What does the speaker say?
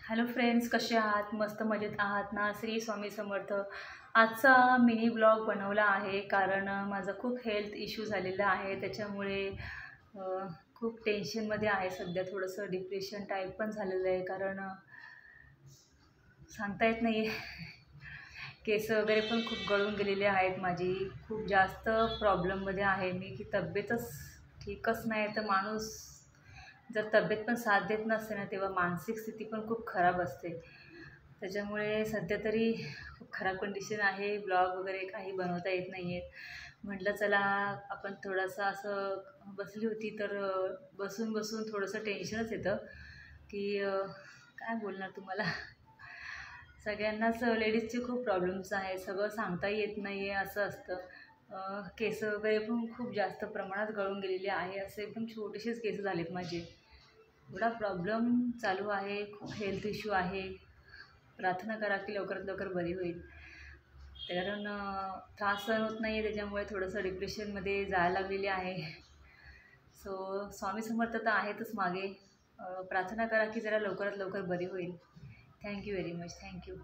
Hello friends, कसे आहात? मस्त मजेत आहात ना? श्री स्वामी समर्थ. आजचा मिनी ब्लॉग बनवला आहे कारण माझा खूप हेल्थ इश्यू झालेला आहे. त्याच्यामुळे खूप टेन्शनमध्ये आहे सध्या. थोडंसं डिप्रेशन टाईप पण झालेलं आहे कारण सांगता येत नाही आहे. केस वगैरे पण खूप गळून गेलेले आहेत माझी. खूप जास्त प्रॉब्लेममध्ये आहे मी की तब्येतच ठीकच नाही. तर माणूस जर तब्येत पण साथ देत नसते ना, तेव्हा मानसिक स्थिती पण खूप खराब असते. त्याच्यामुळे सध्या तरी खूप खराब कंडिशन आहे. ब्लॉग वगैरे काही बनवता येत नाही आहेत. म्हटलं चला आपण थोडंसं असं बसली होती तर बसून बसून थोडंसं टेन्शनच येतं की काय बोलणार तुम्हाला. सगळ्यांनाच लेडीजचे खूप प्रॉब्लेम्स आहे. सगळं सांगताही येत नाही आहे असं असतं. केस वगैरे पण खूप जास्त प्रमाणात गळून गेलेले आहे. असे एकदम छोटेसेच केस झालेत माझे. एवढा प्रॉब्लेम चालू आहे. खूप हेल्थ इश्यू आहे. प्रार्थना करा की लवकरात लवकर बरी होईल. कारण त्रास सहन होत नाही आहे. त्याच्यामुळे थोडंसं डिप्रेशनमध्ये जायला लागलेली आहे. सो स्वामी समर्थ तर आहेतच मागे. प्रार्थना करा की जरा लवकरात लवकर बरी होईल. Thank you very much. थँक्यू.